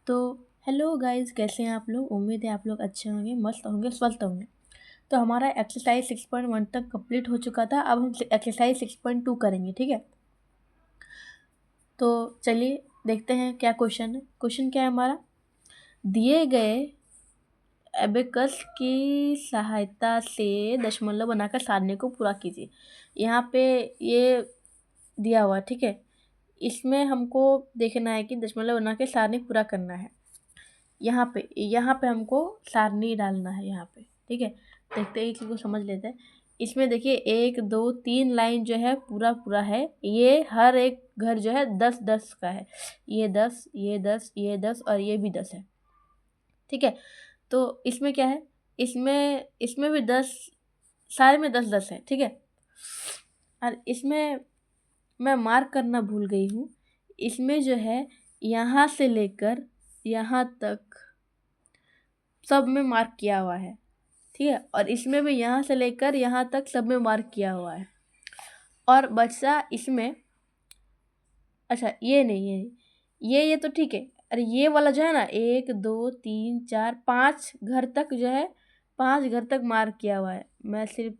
तो hello guys, कैसे हैं आप लोग। उम्मीद है आप लोग अच्छे होंगे, मस्त होंगे, स्वस्थ होंगे। तो हमारा एक्सरसाइज 6.1 तक कंप्लीट हो चुका था। अब हम एक्सरसाइज 6.2 करेंगे, ठीक है। तो चलिए देखते हैं क्या क्वेश्चन है। क्वेश्चन क्या है हमारा, दिए गए एबेकस की सहायता से दशमलव बनाकर सारणी को पूरा कीजिए। यहाँ पे ये दिया हुआ, ठीक है। इसमें हमको देखना है कि दशमलव बना के सारणी पूरा करना है। यहाँ पे हमको सारणी डालना है यहाँ पे, ठीक है। देखते हैं, इसी को समझ लेते हैं। इसमें देखिए 1 2 3 लाइन जो है पूरा पूरा है। ये हर एक घर जो है 10-10 का है। ये 10, ये 10, ये 10 और ये भी 10 है, ठीक है। तो इसमें क्या है, इसमें भी 10, सारे में 10-10 है, ठीक है। और इसमें मैं मार्क करना भूल गई हूँ। इसमें जो है यहाँ से लेकर यहाँ तक सब में मार्क किया हुआ है, ठीक है। और इसमें भी यहाँ से लेकर यहाँ तक सब में मार्क किया हुआ है। और बचा इसमें, अच्छा ये नहीं है, ये तो ठीक है। अरे ये वाला जो है ना, 1 2 3 4 5 घर तक जो है, 5 घर तक मार्क किया हुआ है। मैं सिर्फ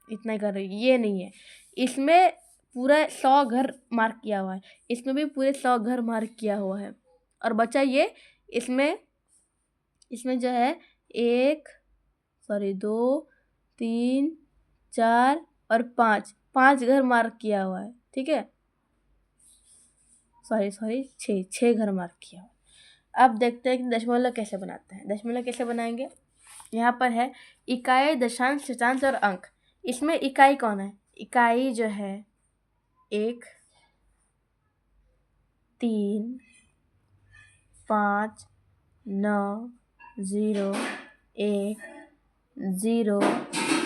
इतना ही कर रही हूँ, ये नहीं है। इसमें पूरा 100 घर मार्क किया हुआ है। इसमें भी पूरे 100 घर मार्क किया हुआ है। और बचा ये, इसमें जो है 2 3 4 और 5 घर मार्क किया हुआ है, ठीक है। सॉरी 6 घर मार्क किया हुआ है। अब देखते हैं कि दशमलव कैसे बनाते हैं। दशमलव कैसे बनाएंगे, यहाँ पर है इकाई, दशांश, शतांश और अंक। इसमें इकाई कौन है, इकाई जो है 1 3 5 9 0 1 0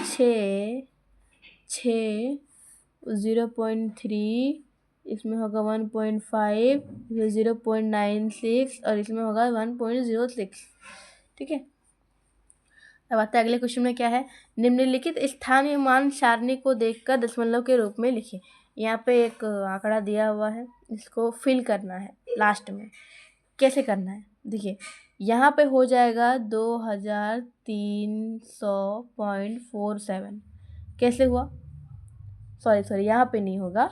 6 0.3, इसमें होगा 1.5, 0.96 और इसमें होगा 1.06, ठीक है। अब आता है अगले क्वेश्चन में, क्या है, निम्नलिखित स्थानीय मान सारणी को देखकर दशमलव के रूप में लिखिए। यहाँ पे एक आंकड़ा दिया हुआ है, इसको फिल करना है लास्ट में। कैसे करना है, देखिए यहाँ पे हो जाएगा 2300.47। कैसे हुआ, सॉरी यहाँ पे नहीं होगा,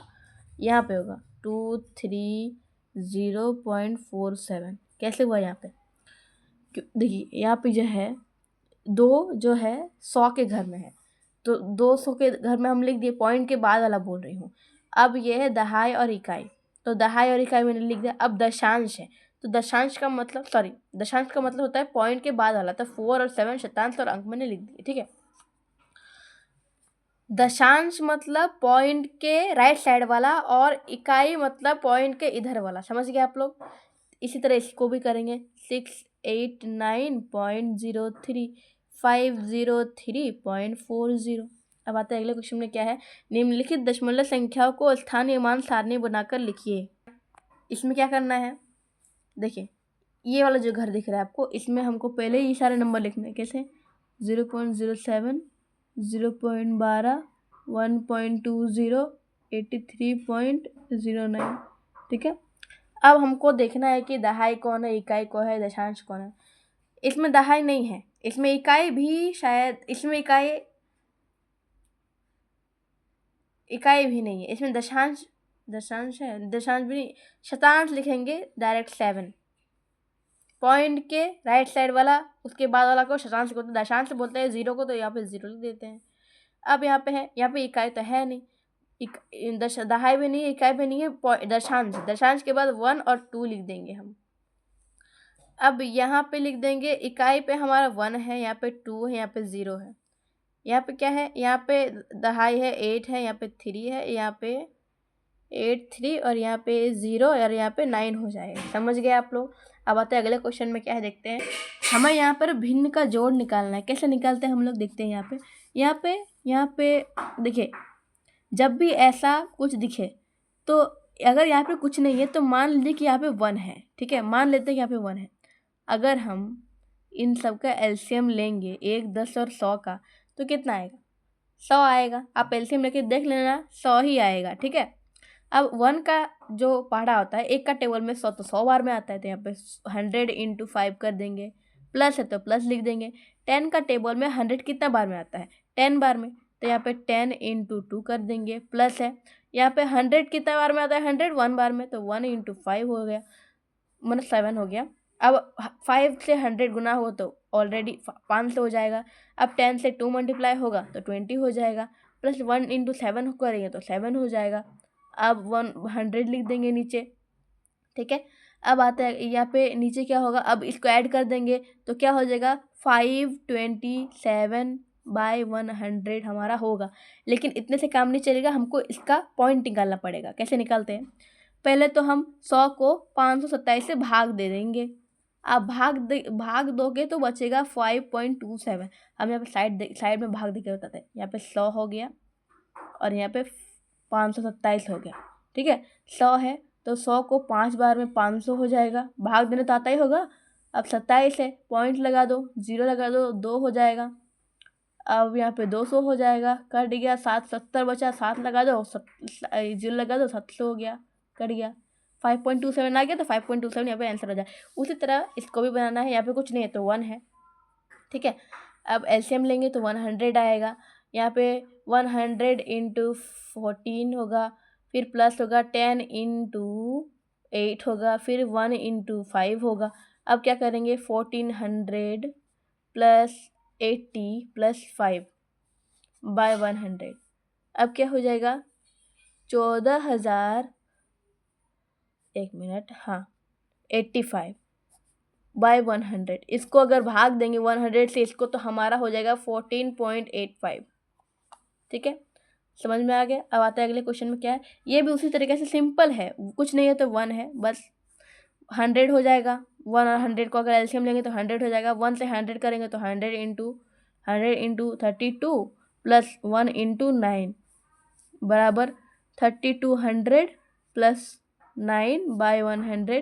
यहाँ पे होगा 230.47। कैसे हुआ यहाँ पे, देखिए यहाँ पे जो है 2 जो है 100 के घर में है, तो 200 के घर में हम लिख दिए, पॉइंट के बाद वाला बोल रही हूँ। अब ये है दहाई और इकाई, तो दहाई और इकाई मैंने लिख दिया। अब दशांश है, तो दशांश का मतलब होता है पॉइंट के बाद वाला, तो 4 और 7 शतांश और अंक मैंने लिख दिए, ठीक है। दशांश मतलब पॉइंट के राइट साइड वाला, और इकाई मतलब पॉइंट के इधर वाला, समझ गए आप लोग। इसी तरह इसको भी करेंगे, 689.03 503.40। अब आता है अगले क्वेश्चन में, क्या है, निम्नलिखित दशमलव संख्याओं को स्थानीय मान सारणी बनाकर लिखिए। इसमें क्या करना है, देखिए ये वाला जो घर दिख रहा है आपको, इसमें हमको पहले ही सारे नंबर लिखने हैं। कैसे, 0.07, 0.12, 1.20, 83.09, ठीक है। अब हमको देखना है कि दहाई कौन है, इकाई कौन है, दशांश कौन है। इसमें दहाई नहीं है, इसमें इकाई भी शायद, इसमें इकाई भी नहीं है। इसमें दशांश है, दशांश भी नहीं, शतांश लिखेंगे डायरेक्ट 7। पॉइंट के राइट साइड वाला, उसके बाद वाला को शतांश बोलते हैं, दशांश बोलते हैं 0 को, तो यहाँ पे 0 लिख देते हैं। अब यहाँ पे है, यहाँ पे इकाई तो है नहीं, दहाई भी नहीं है, इकाई भी नहीं है, दशांश के बाद 1 और 2 लिख देंगे हम। अब यहाँ पे लिख देंगे, इकाई पे हमारा 1 है, यहाँ पे 2 है, यहाँ पे 0 है। यहाँ पे क्या है, यहाँ पे दहाई है 8 है, यहाँ पे 3 है, यहाँ पे 8 3 और यहाँ पे 0 और यहाँ पे 9 हो जाएगा। समझ गए आप लोग। अब आते हैं अगले क्वेश्चन में, क्या है देखते हैं। हमें यहाँ पर भिन्न का जोड़ निकालना है। कैसे निकालते हैं हम लोग, देखते हैं। यहाँ पे देखिए, जब भी ऐसा कुछ दिखे, तो अगर यहाँ पे कुछ नहीं है तो मान लीजिए कि यहाँ पे 1 है, ठीक है। मान लेते हैं कि यहाँ पे 1 है। अगर हम इन सब का एलसीएम लेंगे, 1 10 और 100 का, तो कितना आएगा, 100 आएगा। आप एलसीएम लेके देख लेना, 100 ही आएगा, ठीक है। अब 1 का जो पहाड़ा होता है, 1 का टेबल में 100 तो 100 बार में आता है, तो यहाँ पे 100 × 5 कर देंगे, प्लस है तो प्लस लिख देंगे। 10 का टेबल में 100 कितना बार में आता है, 10 बार में, तो यहाँ पे 10 × 2 कर देंगे, प्लस है यहाँ पे 100 कितना बार में आता है, 100 1 बार में, तो 1 × 5 हो गया, मतलब 7 हो गया। अब 5 से 100 गुना हो तो ऑलरेडी 500 हो जाएगा। अब 10 से 2 मल्टीप्लाई होगा तो 20 हो जाएगा, प्लस 1 × 7 करेंगे तो 7 हो जाएगा। अब 100 लिख देंगे नीचे, ठीक है। अब आता है यहाँ पे नीचे क्या होगा, अब इसको ऐड कर देंगे तो क्या हो जाएगा, 527/100 हमारा होगा। लेकिन इतने से काम नहीं चलेगा, हमको इसका पॉइंट निकालना पड़ेगा। कैसे निकालते हैं, पहले तो हम 100 को 527 से भाग दे देंगे। आप भाग दोगे तो बचेगा 5.27। हम यहाँ पे साइड में भाग दे के बताते हैं। यहाँ पे 100 हो गया और यहाँ पे 527 हो गया, ठीक है। 100 है तो 100 को 5 बार में 500 हो जाएगा, भाग देने तो आता ही होगा। अब 27 है, पॉइंट लगा दो, 0 लगा दो, 2 हो जाएगा। अब यहाँ पे 200 हो जाएगा, कट गया। 70 बचा, 7 लगा दो, 0 लगा दो, 700 हो गया, कट गया। 5.27 आ गया, तो 5.27 यहाँ पे आंसर हो जाए। उसी तरह इसको भी बनाना है, यहाँ पे कुछ नहीं है तो 1 है, ठीक है। अब एलसीएम लेंगे तो 100 आएगा। यहाँ पे 100 × 14 होगा, फिर प्लस होगा 10 × 8 होगा, फिर 1 × 5 होगा। अब क्या करेंगे, 1400 + 80 + 5/100। अब क्या हो जाएगा, 14,000, 1 मिनट, हाँ, 85/100। इसको अगर भाग देंगे 100 से इसको, तो हमारा हो जाएगा 14.85, ठीक है। समझ में आ गया। अब आता है अगले क्वेश्चन में क्या है, ये भी उसी तरीके से सिंपल है, कुछ नहीं है तो 1 है बस। 100 हो जाएगा, 1 और 100 को अगर एलसीएम लेंगे तो 100 हो जाएगा। 1 से 100 करेंगे तो 100 × 32 + 1 × 9 बराबर 3200 + 9/100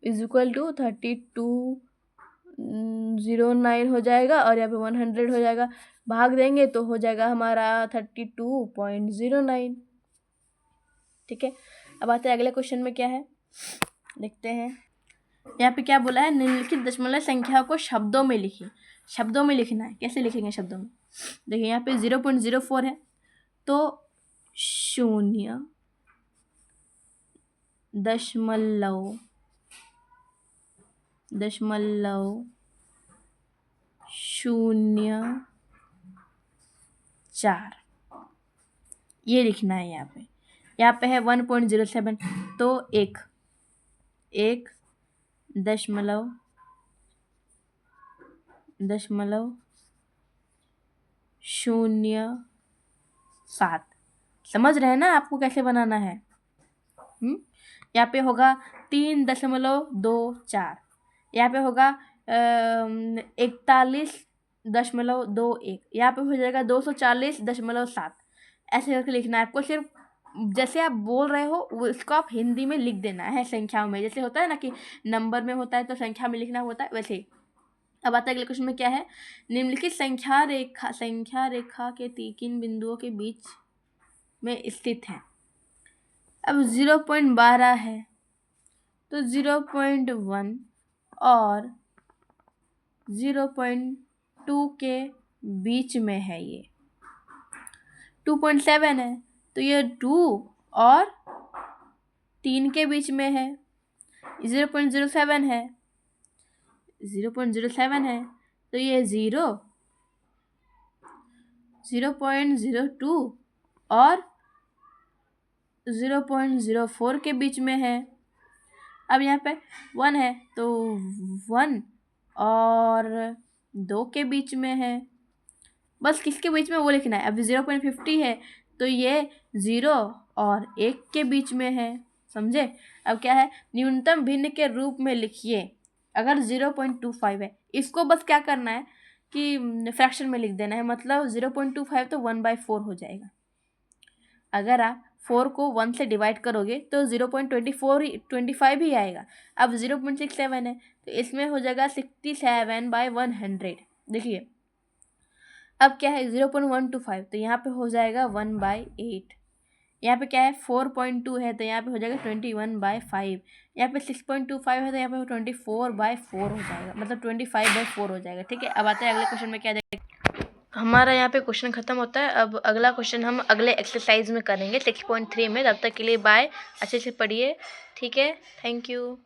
= 3209 हो जाएगा, और यहाँ पे 100 हो जाएगा। भाग देंगे तो हो जाएगा हमारा 32.09, ठीक है। अब आते हैं अगले क्वेश्चन में क्या है, देखते हैं। यहाँ पे क्या बोला है, निम्नलिखित दशमलव संख्या को शब्दों में लिखिए। शब्दों में लिखना है, कैसे लिखेंगे शब्दों में, देखिए यहाँ पे 0.04 है तो 0.04 ये लिखना है। यहाँ पे है 1.07 तो 1.07। समझ रहे हैं ना आपको कैसे बनाना है। यहाँ पे होगा 3.24, यहाँ पे होगा 41.21, यहाँ पे हो जाएगा 240.7। ऐसे करके लिखना है आपको। सिर्फ जैसे आप बोल रहे हो उसको आप हिंदी में लिख देना है संख्याओं में। जैसे होता है ना कि नंबर में होता है तो संख्या में लिखना होता है, वैसे ही। अब आता है अगले क्वेश्चन में क्या है, निम्नलिखित संख्या रेखा के किन बिंदुओं के बीच में स्थित है। अब 0.12 है तो 0.1 और 0.2 के बीच में है। ये 2.7 है तो ये 2 और 3 के बीच में है। 0.07 है तो ये 0.02 और 0.04 के बीच में है। अब यहाँ पे 1 है तो 1 और 2 के बीच में है, बस किसके बीच में वो लिखना है। अभी 0.50 है तो ये 0 और 1 के बीच में है, समझे। अब क्या है, न्यूनतम भिन्न के रूप में लिखिए। अगर 0.25 है इसको बस क्या करना है कि फ्रैक्शन में लिख देना है, मतलब 0.25 तो 1/4 हो जाएगा। अगर आप 4 को 1 से डिवाइड करोगे तो 0.25 ही आएगा। अब 0.67 है तो इसमें हो जाएगा 67/100। देखिए अब क्या है 0.125 तो यहाँ पे हो जाएगा 1/8। यहाँ पे क्या है 4.2 है तो यहाँ पे हो जाएगा 21/5। यहाँ पे 6.25 है तो यहाँ पे 24/4 हो जाएगा, मतलब 25/4 हो जाएगा। ठीक है, अब आते हैं अगले क्वेश्चन में। क्या जाएगा हमारा यहाँ पे क्वेश्चन खत्म होता है। अब अगला क्वेश्चन हम अगले एक्सरसाइज में करेंगे 6.3 में। तब तक के लिए बाय, अच्छे से पढ़िए। ठीक है, थैंक यू।